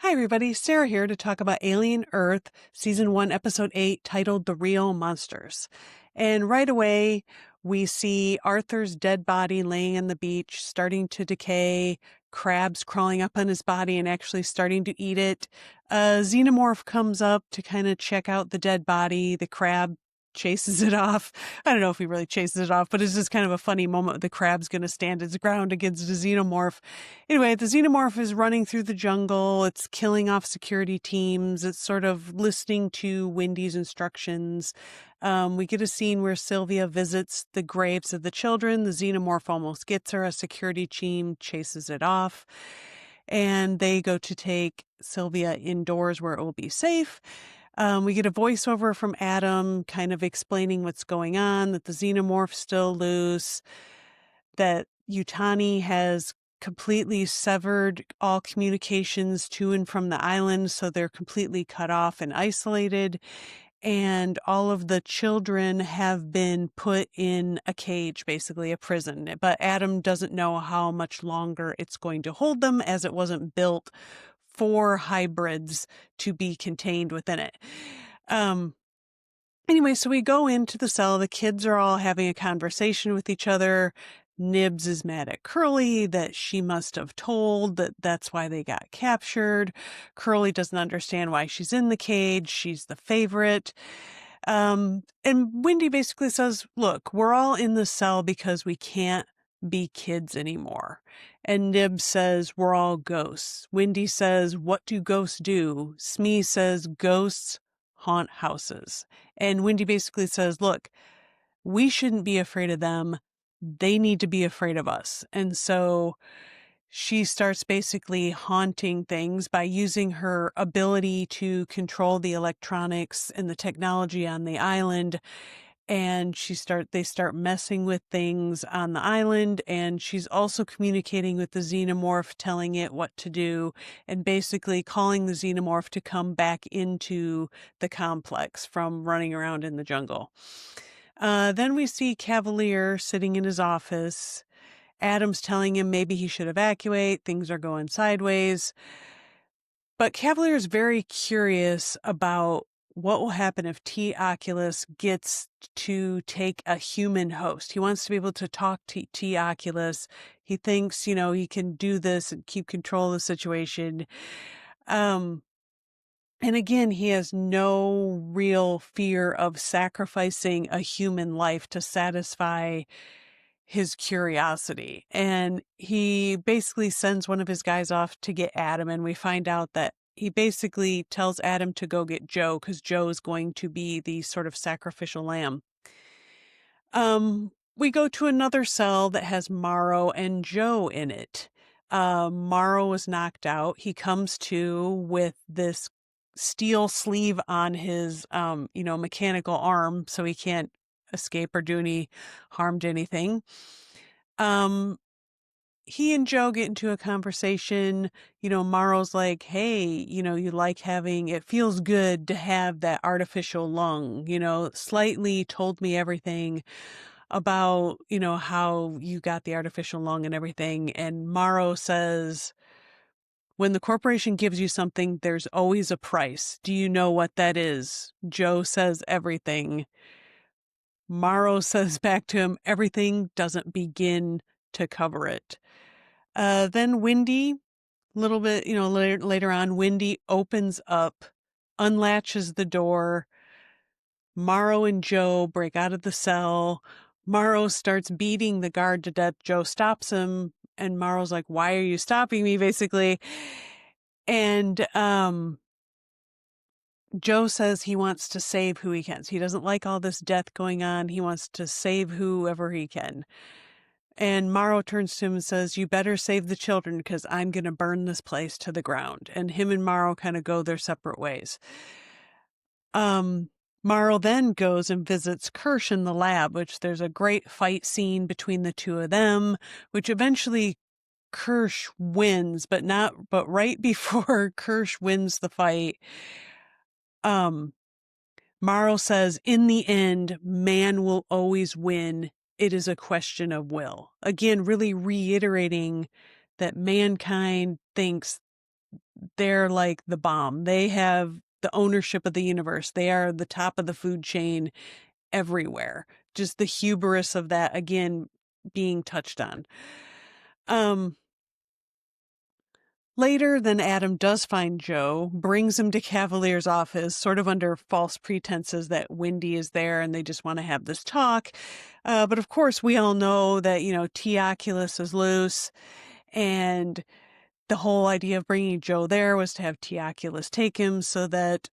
Hi, everybody. Sarah here to talk about Alien Earth, Season 1, Episode 8, titled The Real Monsters. And right away, we see Arthur's dead body laying on the beach, starting to decay, crabs crawling up on his body and actually starting to eat it. A xenomorph comes up to kind of check out the dead body. The crab chases it off. I don't know if he really chases it off, but it's just kind of a funny moment. The crab's going to stand its ground against the xenomorph. Anyway, the xenomorph is running through the jungle. It's killing off security teams. It's sort of listening to Wendy's instructions. We get a scene where Sylvia visits the graves of the children. The xenomorph almost gets her. A security team chases it off. And they go to take Sylvia indoors where it will be safe. We get a voiceover from Adam kind of explaining what's going on, that the xenomorph's still loose, that Yutani has completely severed all communications to and from the island, so they're completely cut off and isolated. And all of the children have been put in a cage, basically a prison. But Adam doesn't know how much longer it's going to hold them, as it wasn't built for hybrids to be contained within it. Anyway, so we go into the cell. The kids are all having a conversation with each other. Nibs is mad at Curly that she must have told that that's why they got captured. Curly doesn't understand why she's in the cage. She's the favorite. And Wendy basically says, look, we're all in the cell because we can't be kids anymore. And Nibs says, we're all ghosts. Wendy says, what do ghosts do? Smee says, ghosts haunt houses. And Wendy basically says, look, we shouldn't be afraid of them. They need to be afraid of us. And so she starts basically haunting things by using her ability to control the electronics and the technology on the island. And they start messing with things on the island, and she's also communicating with the xenomorph, telling it what to do, and basically calling the xenomorph to come back into the complex from running around in the jungle. Then we see Cavalier sitting in his office. Adam's telling him maybe he should evacuate. Things are going sideways. But Cavalier is very curious about what will happen if T. Oculus gets to take a human host. He wants to be able to talk to T. Oculus. He thinks, he can do this and keep control of the situation. And again, he has no real fear of sacrificing a human life to satisfy his curiosity. And he basically sends one of his guys off to get Adam, and we find out that he basically tells Adam to go get Joe because Joe is going to be the sort of sacrificial lamb. We go to another cell that has Morrow and Joe in it. Morrow was knocked out. He comes to with this steel sleeve on his, mechanical arm, so he can't escape or do any harm to anything. He and Joe get into a conversation. Morrow's like, hey, you like it feels good to have that artificial lung, slightly told me everything about, how you got the artificial lung and everything. And Morrow says, when the corporation gives you something, there's always a price. Do you know what that is? Joe says everything. Morrow says back to him, everything doesn't begin to cover it. Then Wendy, a little bit, later on, Wendy opens up, unlatches the door. Morrow and Joe break out of the cell. Morrow starts beating the guard to death. Joe stops him, and Morrow's like, why are you stopping me, basically? And Joe says he wants to save who he can. So he doesn't like all this death going on. He wants to save whoever he can. And Morrow turns to him and says, you better save the children because I'm going to burn this place to the ground. And him and Morrow kind of go their separate ways. Morrow then goes and visits Kirsch in the lab, which there's a great fight scene between the two of them, which eventually Kirsch wins, but right before Kirsch wins the fight, Morrow says, in the end, man will always win. It is a question of will. Again, really reiterating that mankind thinks they're like the bomb. They have the ownership of the universe. They are the top of the food chain everywhere. Just the hubris of that, again, being touched on. Later, then Adam does find Joe, brings him to Cavalier's office, sort of under false pretenses that Wendy is there and they just want to have this talk. But of course, we all know that, T. Oculus is loose, and the whole idea of bringing Joe there was to have T. Oculus take him so that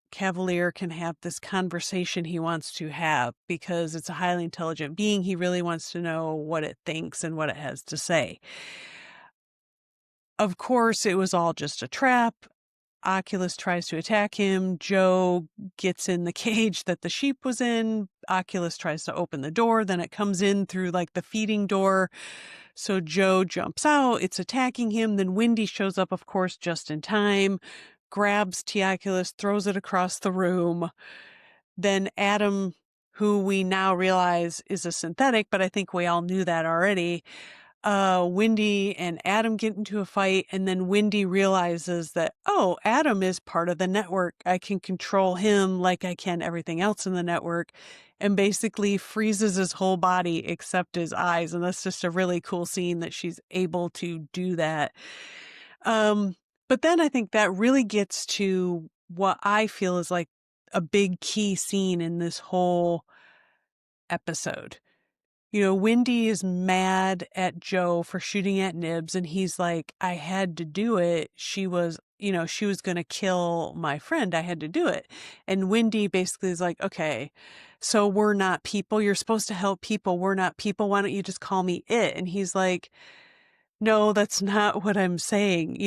Cavalier can have this conversation he wants to have, because it's a highly intelligent being. He really wants to know what it thinks and what it has to say. Of course, it was all just a trap. Oculus tries to attack him. Joe gets in the cage that the sheep was in. Oculus tries to open the door. Then it comes in through like the feeding door. So Joe jumps out. It's attacking him. Then Wendy shows up, of course, just in time, grabs T. Oculus, throws it across the room. Then Adam, who we now realize is a synthetic, but I think we all knew that already, Wendy and Adam get into a fight, and then Wendy realizes that, oh, Adam is part of the network. I can control him like I can everything else in the network, and basically freezes his whole body except his eyes. And that's just a really cool scene that she's able to do that. But then I think that really gets to what I feel is like a big key scene in this whole episode. Wendy is mad at Joe for shooting at Nibs, and he's like, I had to do it. She was going to kill my friend. I had to do it. And Wendy basically is like, okay, so we're not people. You're supposed to help people. We're not people. Why don't you just call me it? And he's like, no, that's not what I'm saying.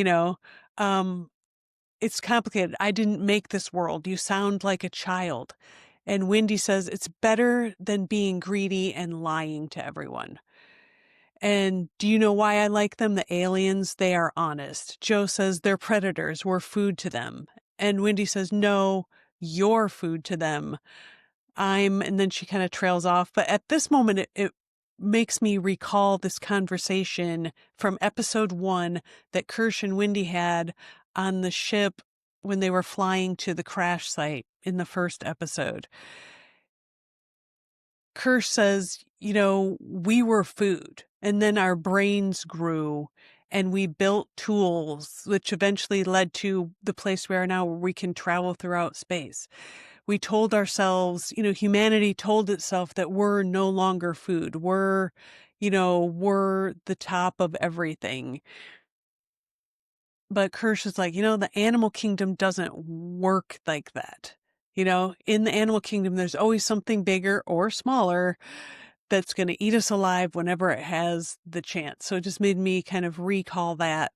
It's complicated. I didn't make this world. You sound like a child. And Wendy says it's better than being greedy and lying to everyone. And do you know why I like them? The aliens, they are honest. Joe says they're predators. We're food to them. And Wendy says, no, you're food to them. And then she kind of trails off. But at this moment, it makes me recall this conversation from episode 1 that Kirsch and Wendy had on the ship when they were flying to the crash site in the first episode. Kirsch says, we were food, and then our brains grew and we built tools, which eventually led to the place we are now, where we can travel throughout space. We told ourselves, humanity told itself that we're no longer food. We're the top of everything. But Kirsch is like, the animal kingdom doesn't work like that. In the animal kingdom, there's always something bigger or smaller that's going to eat us alive whenever it has the chance. So it just made me kind of recall that.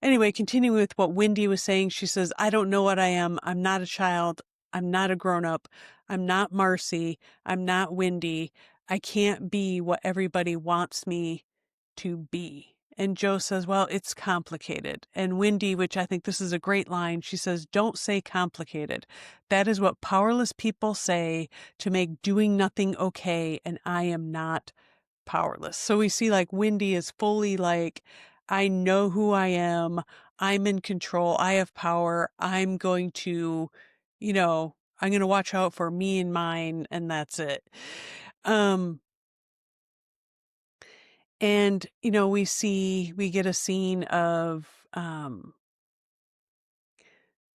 Anyway, continuing with what Wendy was saying, she says, I don't know what I am. I'm not a child. I'm not a grown-up. I'm not Marcy. I'm not Wendy. I can't be what everybody wants me to be. And Joe says, well, it's complicated. And Wendy, which I think this is a great line, she says, don't say complicated. That is what powerless people say to make doing nothing okay, and I am not powerless. So we see like Wendy is fully like, I know who I am. I'm in control. I have power. I'm going to, I'm going to watch out for me and mine, and that's it. And, we get a scene of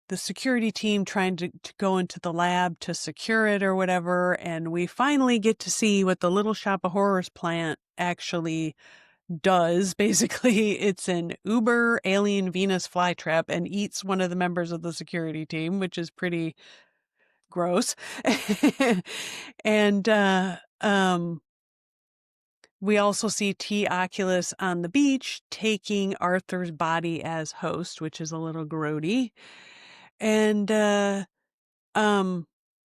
the security team trying to go into the lab to secure it or whatever. And we finally get to see what the Little Shop of Horrors plant actually does. Basically, it's an Uber alien Venus flytrap and eats one of the members of the security team, which is pretty gross. And, we also see T. Oculus on the beach taking Arthur's body as host, which is a little grody. And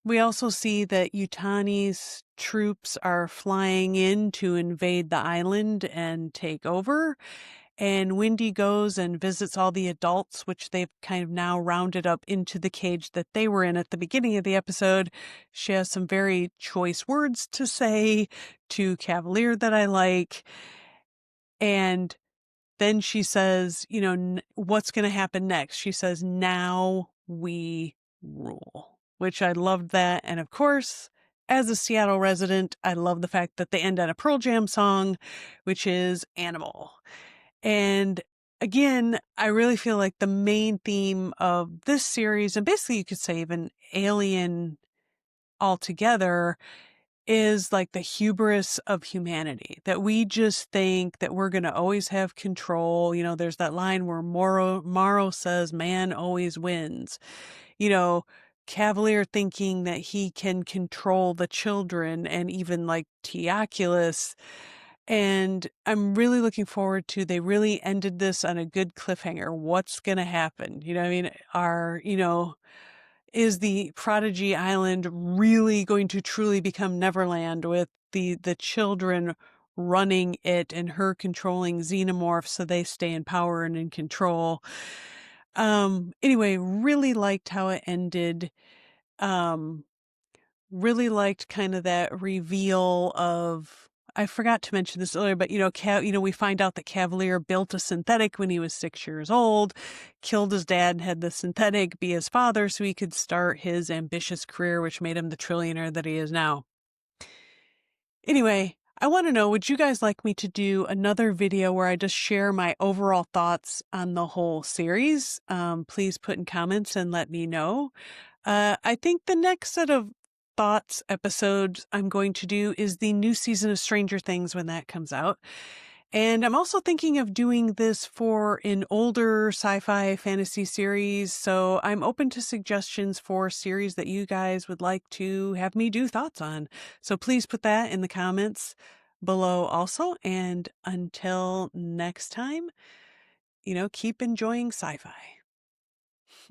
we also see that Yutani's troops are flying in to invade the island and take over. And Wendy goes and visits all the adults, which they've kind of now rounded up into the cage that they were in at the beginning of the episode. She has some very choice words to say to Cavalier that I like. And then she says, what's going to happen next? She says, now we rule, which I loved that. And of course, as a Seattle resident, I love the fact that they end on a Pearl Jam song, which is Animal. And again, I really feel like the main theme of this series, and basically you could say even Alien altogether, is like the hubris of humanity, that we just think that we're going to always have control. There's that line where Morrow says, man always wins. Cavalier thinking that he can control the children, and even like Teoculus. And I'm really looking forward to, they really ended this on a good cliffhanger. What's going to happen? Is the Prodigy Island really going to truly become Neverland, with the children running it and her controlling xenomorphs so they stay in power and in control? Anyway, really liked how it ended. Um, really liked kind of that reveal of, I forgot to mention this earlier, but we find out that Cavalier built a synthetic when he was 6 years old, killed his dad, and had the synthetic be his father so he could start his ambitious career, which made him the trillionaire that he is now. Anyway, I want to know, would you guys like me to do another video where I just share my overall thoughts on the whole series? Please put in comments and let me know. I think the next set of thoughts episodes I'm going to do is the new season of Stranger Things when that comes out. And I'm also thinking of doing this for an older sci-fi fantasy series. So I'm open to suggestions for series that you guys would like to have me do thoughts on. So please put that in the comments below also. And until next time, keep enjoying sci-fi.